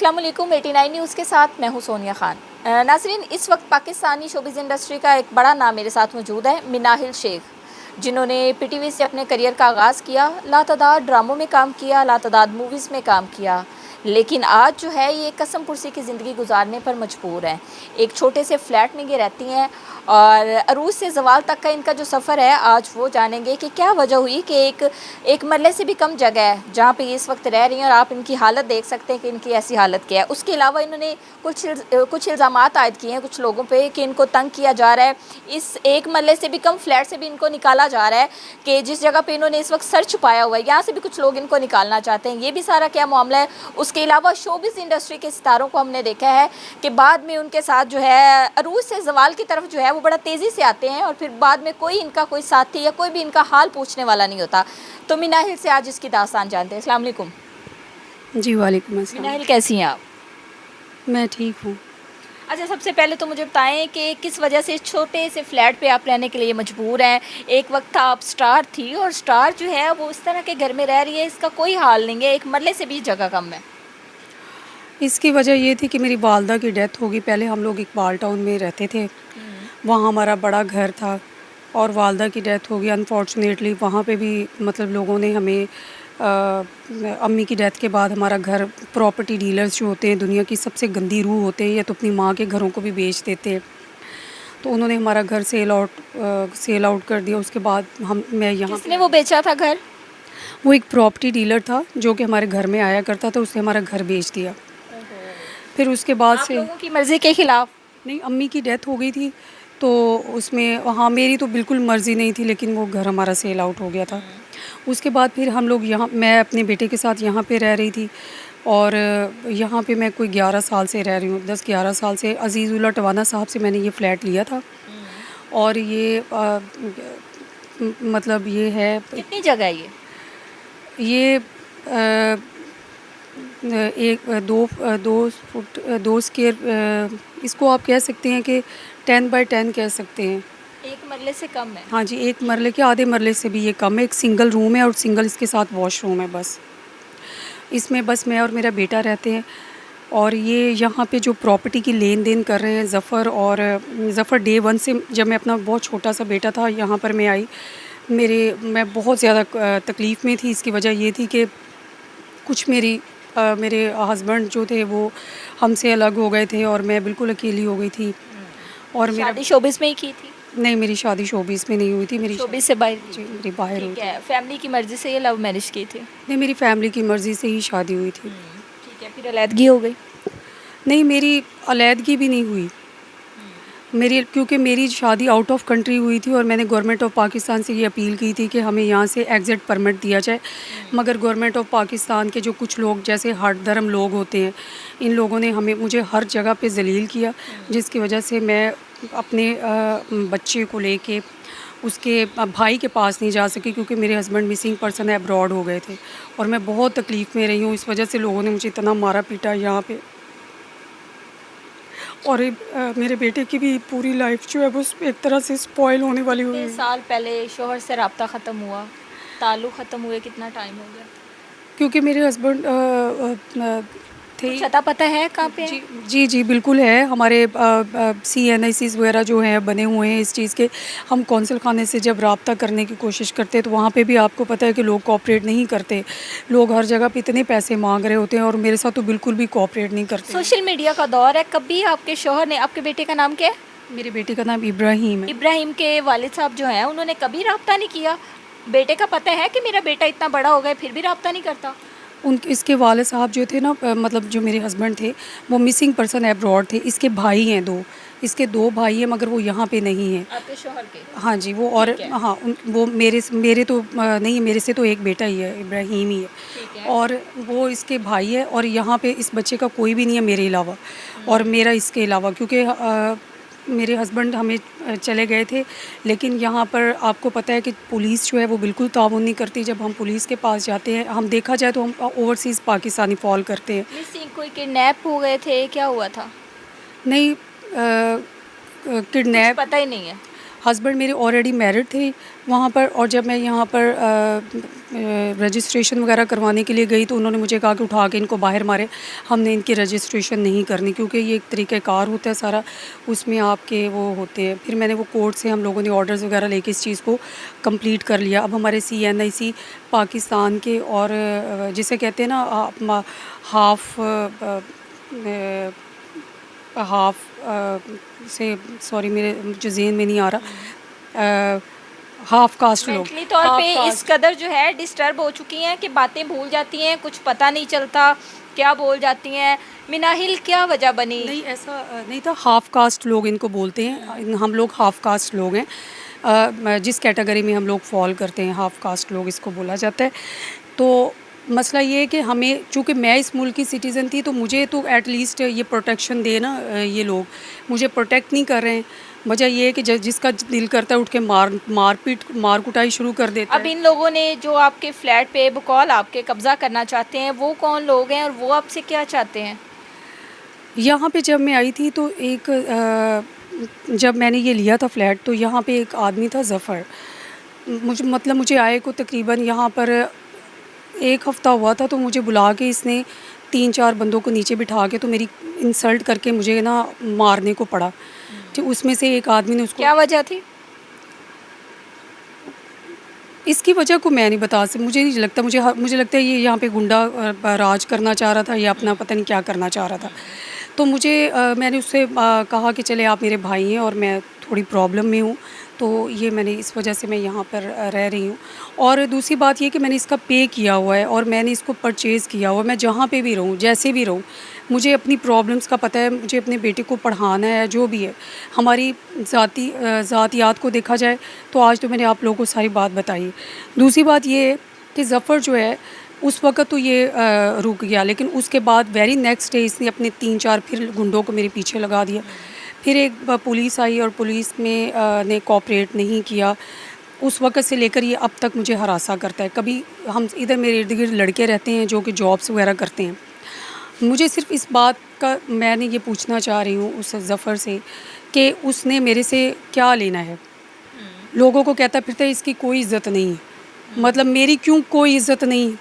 अस्सलाम वालेकुम 89 न्यूज़ के साथ मैं हूं सोनिया खान। नाज़रीन, इस वक्त पाकिस्तानी शोबिज़ इंडस्ट्री का एक बड़ा नाम मेरे साथ मौजूद है, मिनाहिल शेख, जिन्होंने पीटीवी से अपने करियर का आगाज़ किया। लातादाद ड्रामों में काम किया, लातादाद मूवीज़ में काम किया, लेकिन आज जो है ये कसम पुरसी की ज़िंदगी गुजारने पर मजबूर हैं। एक छोटे से फ्लैट में ये रहती हैं और अरूज से ज़वाल तक का इनका जो सफ़र है, आज वो जानेंगे कि क्या वजह हुई कि एक मरले से भी कम जगह है जहाँ पे ये इस वक्त रह रही हैं और आप इनकी हालत देख सकते हैं कि इनकी ऐसी हालत क्या है। उसके अलावा इन्होंने कुछ इल्ज़ामात आयद किए हैं कुछ लोगों पे कि इनको तंग किया जा रहा है। इस एक मरले से भी कम फ्लैट से भी इनको निकाला जा रहा है कि जिस जगह पे इन्होंने इस वक्त सर छुपाया हुआ है, यहाँ से भी कुछ लोग इनको निकालना चाहते हैं। ये भी सारा क्या मामला है। उसके अलावा शोबिज़ इंडस्ट्री के सितारों को हमने देखा है कि बाद में उनके साथ जो है अरूज से ज़वाल की तरफ जो है वो बड़ा तेज़ी से आते हैं और फिर बाद में कोई साथी या कोई भी इनका हाल पूछने वाला नहीं होता। तो मिनाहिल से आज इसकी दास्तान जानते हैं। अस्सलाम वालेकुम। जी वालेकुम अस्सलाम। मिनाहिल, कैसी हैं आप? मैं ठीक हूँ। अच्छा, सबसे पहले तो मुझे बताएं कि किस वजह से इस छोटे से फ्लैट पे आप रहने के लिए मजबूर हैं। एक वक्त था आप स्टार थी और स्टार जो है वो इस तरह के घर में रह रही है, इसका कोई हाल नहीं है, एक मरले से भी जगह कम है। इसकी वजह ये थी कि मेरी वालदा की डेथ हो गई। पहले हम लोग इकबाल टाउन में रहते थे, वहाँ हमारा बड़ा घर था और वालदा की डेथ हो गई। अनफॉर्चुनेटली वहाँ पे भी मतलब लोगों ने हमें अम्मी की डेथ के बाद हमारा घर, प्रॉपर्टी डीलर्स जो होते हैं दुनिया की सबसे गंदी रूह होते हैं, या तो अपनी माँ के घरों को भी बेच देते हैं, तो उन्होंने हमारा घर सेल आउट कर दिया। उसके बाद मैं यहाँ, किसने वो बेचा था घर? वो एक प्रॉपर्टी डीलर था जो कि हमारे घर में आया करता था, उसने हमारा घर बेच दिया। फिर उसके बाद आप से लोगों की मर्जी के खिलाफ? नहीं, अम्मी की डेथ हो गई थी तो उसमें, हाँ, मेरी तो बिल्कुल मर्ज़ी नहीं थी, लेकिन वो घर हमारा सेल आउट हो गया था। उसके बाद फिर हम लोग यहाँ, मैं अपने बेटे के साथ यहाँ पे रह रही थी और यहाँ पे मैं कोई 11 साल से रह रही हूँ, 10-11 साल से। अज़ीज़ुल्लाह टवाना साहब से मैंने ये फ़्लैट लिया था और ये मतलब ये है, कितनी जगह है ये एक दो फुट 2 स्क्वायर, इसको आप कह सकते हैं कि 10 बाय 10 कह सकते हैं। एक मरले से कम है? हाँ जी, एक मरले के आधे मरले से भी ये कम है। एक सिंगल रूम है और सिंगल इसके साथ वॉशरूम है बस। इसमें बस मैं और मेरा बेटा रहते हैं। और ये यहाँ पे जो प्रॉपर्टी की लेन देन कर रहे हैं ज़फ़र डे 1 से, जब मैं अपना बहुत छोटा सा बेटा था यहाँ पर मैं आई, मैं बहुत ज़्यादा तकलीफ़ में थी। इसकी वजह ये थी कि कुछ मेरे हस्बैंड जो थे वो हमसे अलग हो गए थे और मैं बिल्कुल अकेली हो गई थी। और मेरा शादी शोबिस में ही की थी? नहीं, मेरी शादी शोबिस में नहीं हुई थी। मेरी शोबिस से बाहर जी, की? मेरी बाहर हुई ठीक थी। है। फैमिली की मर्जी से ये लव मैरिज की थी? नहीं, मेरी फैमिली की मर्ज़ी से ही शादी हुई थी। ठीक है, फिर अलैदगी हो गई? नहीं, मेरी अलैदगी भी नहीं हुई। क्योंकि मेरी शादी आउट ऑफ कंट्री हुई थी और मैंने गवर्नमेंट ऑफ पाकिस्तान से ये अपील की थी कि हमें यहाँ से एग्ज़िट परमिट दिया जाए, मगर गवर्नमेंट ऑफ पाकिस्तान के जो कुछ लोग, जैसे हट धर्म लोग होते हैं, इन लोगों ने मुझे हर जगह पे ज़लील किया, जिसकी वजह से मैं अपने बच्चे को लेके उसके भाई के पास नहीं जा सकी, क्योंकि मेरे हस्बैंड मिसिंग पर्सन है, अब्रॉड हो गए थे और मैं बहुत तकलीफ़ में रही हूँ। इस वजह से लोगों ने मुझे इतना मारा पीटा यहाँ पे, और मेरे बेटे की भी पूरी लाइफ जो है वो एक तरह से स्पॉइल होने वाली हुई है। साल पहले शोहर से रब्ता ख़त्म हुआ, ताल्लुक़ ख़त्म हुए कितना टाइम हो गया? क्योंकि मेरे हस्बैंड थे। कुछ अता पता है कहाँ पे? जी जी जी, बिल्कुल है। हमारे CNICs वगैरह जो हैं बने हुए हैं इस चीज़ के। हम कौंसल खाने से जब रब्ता करने की कोशिश करते हैं तो वहाँ पे भी आपको पता है कि लोग कोऑपरेट नहीं करते। लोग हर जगह पे इतने पैसे मांग रहे होते हैं और मेरे साथ तो बिल्कुल भी कोऑपरेट नहीं करते। सोशल मीडिया का दौर है, कभी आपके शोहर ने, आपके बेटे का नाम क्या है? मेरे बेटे का नाम इब्राहिम है। इब्राहिम के वालिद साहब जो हैं उन्होंने कभी रब्ता नहीं किया? बेटे का पता है कि मेरा बेटा इतना बड़ा हो गया फिर भी रब्ता नहीं करता? इसके वाले साहब जो थे ना, मतलब जो मेरे हस्बैंड थे वो मिसिंग पर्सन अब्रॉड थे। इसके भाई हैं 2, इसके 2 भाई हैं, मगर वो यहाँ पे नहीं हैं। आपके शोहर के? हाँ जी, वो, और हाँ, वो मेरे तो नहीं, मेरे से तो एक बेटा ही है, इब्राहिम ही है, और वो इसके भाई है। और यहाँ पे इस बच्चे का कोई भी नहीं है मेरे अलावा और मेरा इसके अलावा, क्योंकि मेरे हस्बैंड हमें चले गए थे। लेकिन यहाँ पर आपको पता है कि पुलिस जो है वो बिल्कुल ताउन नहीं करती। जब हम पुलिस के पास जाते हैं, हम देखा जाए तो हम ओवरसीज़ पाकिस्तानी फॉल करते हैं। मिसिंग कोई किडनैप हो गए थे, क्या हुआ था? नहीं, किडनैप पता ही नहीं है? हस्बैंड मेरे ऑलरेडी मैरिड थे वहाँ पर, और जब मैं यहाँ पर रजिस्ट्रेशन वगैरह करवाने के लिए गई तो उन्होंने मुझे कहा कि उठा के इनको बाहर मारे, हमने इनकी रजिस्ट्रेशन नहीं करनी, क्योंकि ये एक तरीक़ाकार होता है सारा, उसमें आपके वो होते हैं। फिर मैंने वो कोर्ट से हम लोगों ने ऑर्डर्स वगैरह लेके इस चीज़ को कंप्लीट कर लिया। अब हमारे CNIC पाकिस्तान के और जिसे कहते हैं ना हाफ से, सॉरी मेरे मुझे ज़हन में नहीं आ रहा, हाफ कास्ट लोग, मेंटली तौर हाफ पे इस कास्ट। कदर जो है डिस्टर्ब हो चुकी हैं कि बातें भूल जाती हैं, कुछ पता नहीं चलता क्या बोल जाती हैं। मिनाहिल क्या वजह बनी? नहीं, ऐसा नहीं था। हाफ कास्ट लोग इनको बोलते हैं, हम लोग हाफ कास्ट लोग हैं। जिस कैटेगरी में हम लोग फॉल करते हैं, हाफ कास्ट लोग इसको बोला जाता है। तो मसला ये है कि हमें, चूँकि मैं इस मुल्क की सिटीज़न थी, तो मुझे तो एटलीस्ट ये प्रोटेक्शन दे ना, ये लोग मुझे प्रोटेक्ट नहीं कर रहे हैं। वजह ये है कि जिसका दिल करता है उठ के मार कुटाई शुरू कर देता अब है। इन लोगों ने जो आपके फ्लैट पे बकौल आपके कब्जा करना चाहते हैं, वो कौन लोग हैं और वो आपसे क्या चाहते हैं? यहाँ पे जब मैं आई थी तो जब मैंने ये लिया था फ्लैट, तो यहाँ पे एक आदमी था ज़फ़र। मुझे आए को तकरीबन यहाँ पर 1 हफ़्ता हुआ था, तो मुझे बुला के इसने 3-4 बंदों को नीचे बिठा के तो मेरी इंसल्ट करके मुझे ना मारने को पड़ा। तो उसमें से एक आदमी ने उसको, क्या वजह थी? इसकी वजह को मैं नहीं बता सकती, मुझे नहीं लगता, मुझे लगता है ये यहाँ पे गुंडा राज करना चाह रहा था, या अपना पता नहीं क्या करना चाह रहा था। तो मैंने उससे कहा कि चले आप मेरे भाई हैं और मैं थोड़ी प्रॉब्लम में हूँ, तो ये मैंने इस वजह से मैं यहाँ पर रह रही हूँ। और दूसरी बात ये कि मैंने इसका पे किया हुआ है और मैंने इसको परचेज़ किया हुआ है। मैं जहाँ पे भी रहूँ, जैसे भी रहूँ, मुझे अपनी प्रॉब्लम्स का पता है, मुझे अपने बेटे को पढ़ाना है, जो भी है। हमारी ज़ातियात को देखा जाए तो आज तो मैंने आप लोगों को सारी बात बताई है। दूसरी बात ये है कि ज़फ़र जो है, उस वक़्त तो ये रुक गया, लेकिन उसके बाद वेरी नेक्स्ट डे इसने अपने 3-4 फिर गुंडों को मेरे पीछे लगा दिया। फिर एक पुलिस आई और पुलिस में ने कोऑपरेट नहीं किया। उस वक़्त से लेकर ये अब तक मुझे हरासा करता है। कभी हम इधर मेरे इर्द-गिर्द लड़के रहते हैं जो कि जॉब्स वगैरह करते हैं। मुझे सिर्फ़ इस बात का मैंने ये पूछना चाह रही हूँ उस ज़फ़र से कि उसने मेरे से क्या लेना है? लोगों को कहता फिरता है इसकी कोई इज़्ज़त नहीं है। मतलब मेरी क्यों कोई इज़्ज़त नहीं?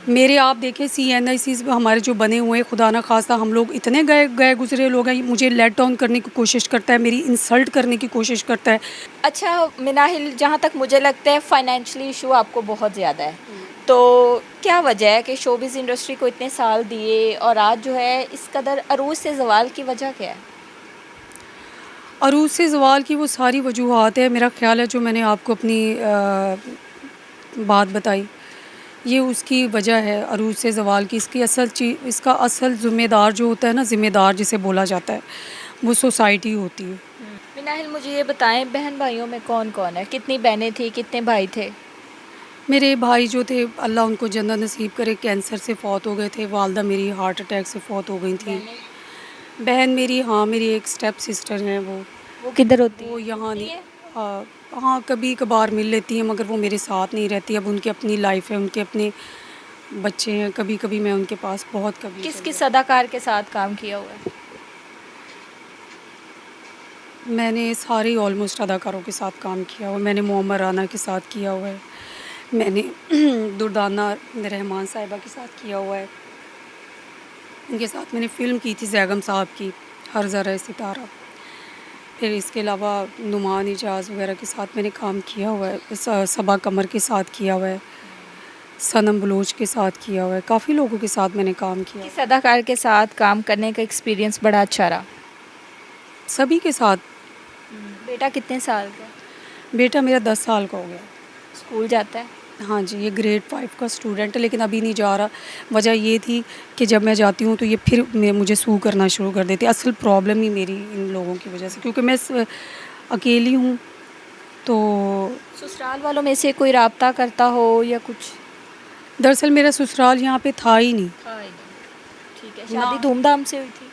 मेरे आप देखें CNICs हमारे जो बने हुए हैं, खुदा ना ख़ास्ता हम लोग इतने गए गुज़रे लोग हैं, मुझे लेट डाउन करने की कोशिश करता है, मेरी इंसल्ट करने की कोशिश करता है। अच्छा मिनाहिल, जहाँ तक मुझे लगता है फाइनेंशियली इशू आपको बहुत ज़्यादा है, तो क्या वजह है कि शोबिज़ इंडस्ट्री को इतने साल दिए और आज जो है इस कदर अरूज से ज़वाल की वजह क्या है? अरूज से ज़वाल की वो सारी वजूहात है, मेरा ख़्याल है, जो मैंने आपको अपनी बात बताई, ये उसकी वजह है अरूज से ज़वाल की। इसका असल ज़िम्मेदार जो होता है ना, ज़िम्मेदार जिसे बोला जाता है, वो सोसाइटी होती है। मिनाहिल, मुझे ये बताएं, बहन भाइयों में कौन कौन है? कितनी बहनें थी, कितने भाई थे? मेरे भाई जो थे, अल्लाह उनको जन्नत नसीब करे, कैंसर से फ़ौत हो गए थे। वालदा मेरी हार्ट अटैक से फ़ौत हो गई थी। बहन मेरी, हाँ, मेरी एक स्टेप सिस्टर हैं, वो किधर होती वो है? यहाँ होती नहीं। है? हाँ, कभी कभार मिल लेती हैं, मगर वो मेरे साथ नहीं रहती। अब उनकी अपनी लाइफ है, उनके अपने बच्चे हैं। कभी कभी मैं उनके पास, बहुत कभी किस चली किस जाती अदाकार के साथ काम किया हुआ है? हूँ। मैंने सारे ऑलमोस्ट अदाकारों के साथ काम किया हुआ है। मैंने मोअम्मर राना के साथ किया हुआ है, मैंने दुर्दाना रहमान साहिबा के साथ किया हुआ है। उनके साथ मैंने फ़िल्म की थी ज़ैगम साहब की, हर ज़रा सितारा। फिर इसके अलावा नुमान इजाज़ वगैरह के साथ मैंने काम किया हुआ है। सबा कमर के साथ किया हुआ है, सनम बलोच के साथ किया हुआ है। काफ़ी लोगों के साथ मैंने काम किया, किस अदाकार के साथ काम करने का एक्सपीरियंस बड़ा अच्छा रहा? सभी के साथ। बेटा कितने साल का है? बेटा मेरा 10 साल का हो गया। स्कूल जाता है? हाँ जी, ये ग्रेड 5 का स्टूडेंट है, लेकिन अभी नहीं जा रहा। वजह ये थी कि जब मैं जाती हूँ तो ये फिर मुझे सू करना शुरू कर देती है। असल प्रॉब्लम ही मेरी इन लोगों की वजह से, क्योंकि मैं अकेली हूँ। तो ससुराल वालों में से कोई राब्ता करता हो या कुछ? दरअसल मेरा ससुराल यहाँ पे था ही नहीं। ठीक है। शादी धूमधाम से हुई थी?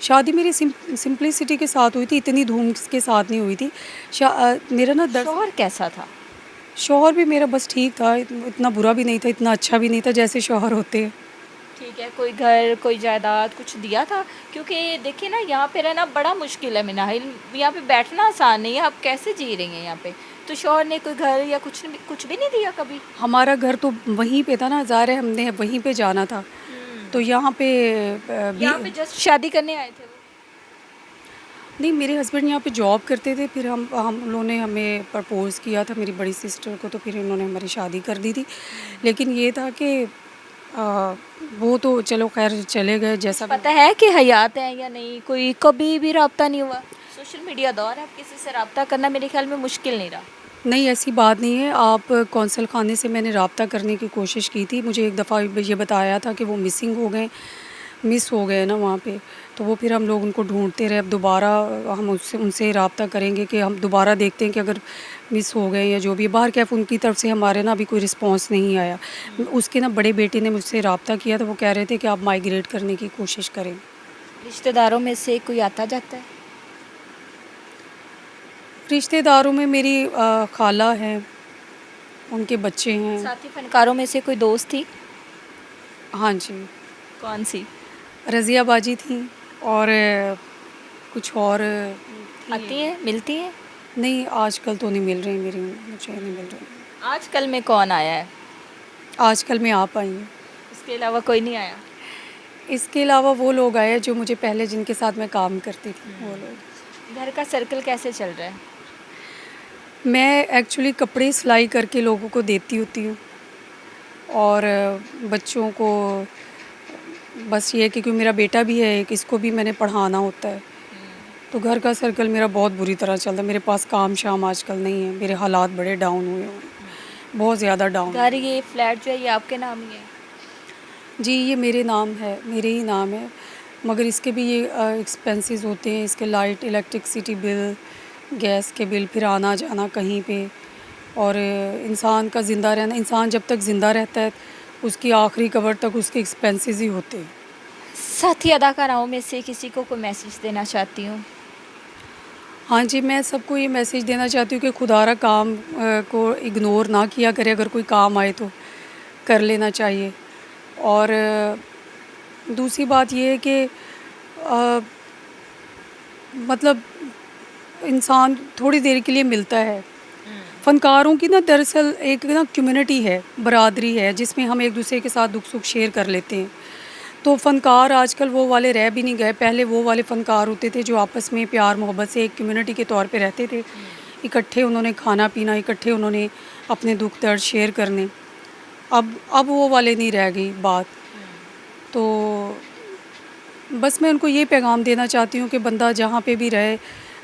शादी मेरी सिंपलिसिटी के साथ हुई थी, इतनी धूम के साथ नहीं हुई थी। मेरा ना शौहर कैसा था? शौहर भी मेरा बस ठीक था, इतना बुरा भी नहीं था, इतना अच्छा भी नहीं था, जैसे शौहर होते हैं। ठीक है, कोई घर, कोई जायदाद कुछ दिया था? क्योंकि देखिए ना, यहाँ पे रहना बड़ा मुश्किल है मिनाहिल, यहाँ पे बैठना आसान नहीं है, आप कैसे जी रही हैं यहाँ पे? तो शौहर ने कोई घर या कुछ भी नहीं दिया कभी? हमारा घर तो वहीं पे था ना, ज़ाहिर है हमने वहीं पे जाना था। तो यहाँ पे भी यहाँ पे जस्ट शादी करने आए थे वो? नहीं, मेरे हस्बैंड यहाँ पे जॉब करते थे, फिर हम लोगों ने हमें प्रपोज़ किया था मेरी बड़ी सिस्टर को, तो फिर उन्होंने हमारी शादी कर दी थी। लेकिन ये था कि वो तो चलो खैर चले गए जैसा भी। पता है कि हयात है या नहीं? कोई कभी भी रब्ता नहीं हुआ? सोशल मीडिया दौर है, अब किसी से रब्ता करना मेरे ख्याल में मुश्किल नहीं रहा। नहीं, ऐसी बात नहीं है। आप कौंसल खाने से मैंने रब्ता करने की कोशिश की थी, मुझे एक दफ़ा ये बताया था कि वो मिस हो गए ना वहाँ पे। तो वो फिर हम लोग उनको ढूंढते रहे। अब दोबारा हम उनसे रब्ता करेंगे कि हम दोबारा देखते हैं कि अगर मिस हो गए या जो भी। बाहर कैफ उनकी तरफ से हमारे ना अभी कोई रिस्पांस नहीं आया। उसके ना बड़े बेटे ने मुझसे रब्ता किया, तो वो कह रहे थे कि आप माइग्रेट करने की कोशिश करें। रिश्तेदारों में से कोई आता जाता है? रिश्तेदारों में मेरी खाला हैं, उनके बच्चे हैं। साथी फनकारों में से कोई दोस्त थी? हाँ जी, कौन सी? रज़िया बाजी थी और कुछ और आती हैं, मिलती हैं? नहीं, आजकल तो नहीं मिल रही मुझे नहीं मिल रही। आजकल में कौन आया है? आजकल में आप आई हैं। इसके अलावा कोई नहीं आया? इसके अलावा वो लोग आए जो मुझे पहले जिनके साथ मैं काम करती थी, वो लोग। घर का सर्कल कैसे चल रहा है? मैं एक्चुअली कपड़े सिलाई करके लोगों को देती होती हूँ और बच्चों को बस ये है कि क्योंकि मेरा बेटा भी है एक, इसको भी मैंने पढ़ाना होता है। तो घर का सर्कल मेरा बहुत बुरी तरह चलता है। मेरे पास काम शाम आजकल नहीं है, मेरे हालात बड़े डाउन हुए हैं, बहुत ज़्यादा डाउन। घर, ये फ्लैट जो है ये आपके नाम ही है? जी, ये मेरे नाम है, मेरे ही नाम है, मगर इसके भी ये एक्सपेंसेस होते हैं, इसके लाइट, इलेक्ट्रिसिटी बिल, गैस के बिल, फिर आना जाना कहीं पे। और इंसान का ज़िंदा रहना, इंसान जब तक ज़िंदा रहता है उसकी आखिरी कबर तक उसके एक्सपेंसेस ही होते हैं। साथी अदाकाराओं में से किसी को कोई मैसेज देना चाहती हूँ? हाँ जी, मैं सबको ये मैसेज देना चाहती हूँ कि खुदारा काम को इग्नोर ना किया करे। अगर कोई काम आए तो कर लेना चाहिए। और दूसरी बात ये है कि मतलब इंसान थोड़ी देर के लिए मिलता है। फ़नकारों की ना दरअसल एक ना कम्युनिटी है, बरादरी है, जिसमें हम एक दूसरे के साथ दुख सुख शेयर कर लेते हैं। तो फ़नकार आजकल वो वाले रह भी नहीं गए। पहले वो वाले फ़नकार होते थे जो आपस में प्यार मोहब्बत से एक कम्युनिटी के तौर पे रहते थे। इकट्ठे उन्होंने खाना पीना, इकट्ठे उन्होंने अपने दुख दर्द शेयर करने। अब वो वाले नहीं रह गई बात। तो बस मैं उनको ये पैगाम देना चाहती हूँ कि बंदा जहाँ पे भी रहे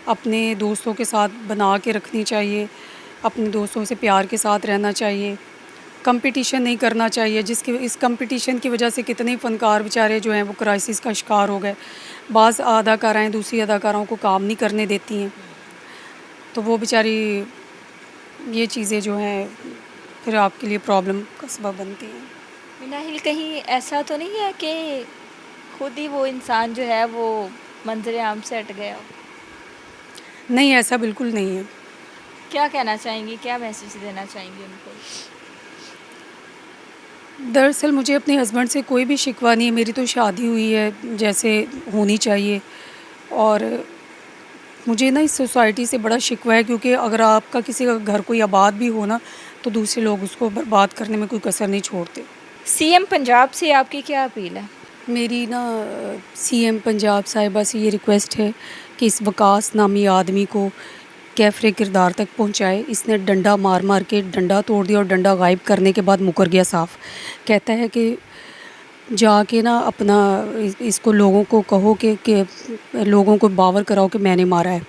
अपने दोस्तों के साथ बना के रखनी चाहिए, अपने दोस्तों से प्यार के साथ रहना चाहिए, कंपटीशन नहीं करना चाहिए। इस कंपटीशन की वजह से कितने फ़नकार बेचारे जो हैं वो क्राइसिस का शिकार हो गए। बाज़ अदाकाराएँ दूसरी अदाकाराओं को काम नहीं करने देती हैं, तो वो बेचारी ये चीज़ें जो हैं फिर आपके लिए प्रॉब्लम का सबब बनती हैं। मिनाहिल, कहीं ऐसा तो नहीं है कि खुद ही वो इंसान जो है वो मंजर आम से हट गया हो? नहीं, ऐसा बिल्कुल नहीं है। क्या कहना चाहेंगी, क्या मैसेज देना चाहेंगी उनको? दरअसल मुझे अपने हस्बैंड से कोई भी शिकवा नहीं है। मेरी तो शादी हुई है जैसे होनी चाहिए, और मुझे ना इस सोसाइटी से बड़ा शिकवा है, क्योंकि अगर आपका किसी का घर कोई आबाद भी हो ना, तो दूसरे लोग उसको बर्बाद करने में कोई कसर नहीं छोड़ते। सीएम पंजाब से आपकी क्या अपील है? मेरी ना सीएम पंजाब साहिबा से ये रिक्वेस्ट है कि इस वकास नामी आदमी को कैफरे किरदार तक पहुंचाए। इसने डंडा मार मार के डंडा तोड़ दिया और डंडा गायब करने के बाद मुकर गया साफ। कहता है कि जाके ना अपना इसको लोगों को कहो कि लोगों को बावर कराओ कि मैंने मारा है।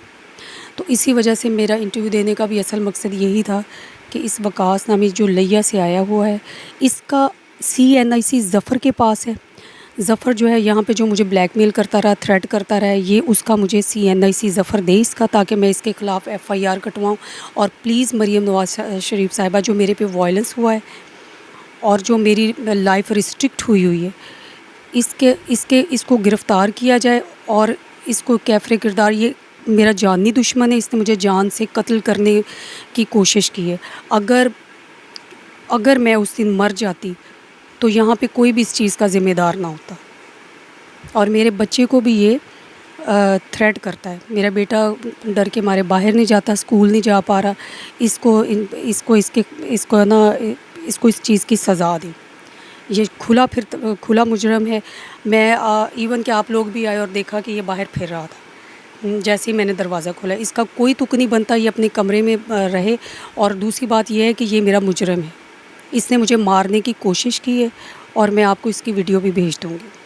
तो इसी वजह से मेरा इंटरव्यू देने का भी असल मकसद यही था कि इस वकास नामी जो लिया से आया हुआ है, इसका CNIC ज़फ़र के पास है। ज़फ़र जो है यहाँ पे जो मुझे ब्लैकमेल करता रहा, थ्रेट करता रहा है, ये उसका मुझे CNIC ज़फ़र दे इसका, ताकि मैं इसके ख़िलाफ़ FIR कटवाऊँ। और प्लीज़ मरीम नवाज़ शरीफ साहिबा, जो मेरे पे वायलेंस हुआ है और जो मेरी लाइफ रिस्ट्रिक्ट हुई है, इसको गिरफ़्तार किया जाए। और इसको कैफरे किरदार, ये मेरा जानी दुश्मन है, इसने मुझे जान से कत्ल करने की कोशिश की है। अगर मैं उस दिन मर जाती तो यहाँ पे कोई भी इस चीज़ का ज़िम्मेदार ना होता। और मेरे बच्चे को भी ये थ्रेट करता है। मेरा बेटा डर के मारे बाहर नहीं जाता, स्कूल नहीं जा पा रहा। इसको इस चीज़ की सज़ा दी। ये खुला मुजरम है। मैं इवन कि आप लोग भी आए और देखा कि ये बाहर फिर रहा था। जैसे ही मैंने दरवाज़ा खोला, इसका कोई तुक नहीं बनता ये अपने कमरे में रहे। और दूसरी बात ये है कि ये मेरा मुजरम है। इसने मुझे मारने की कोशिश की है और मैं आपको इसकी वीडियो भी भेज दूँगी।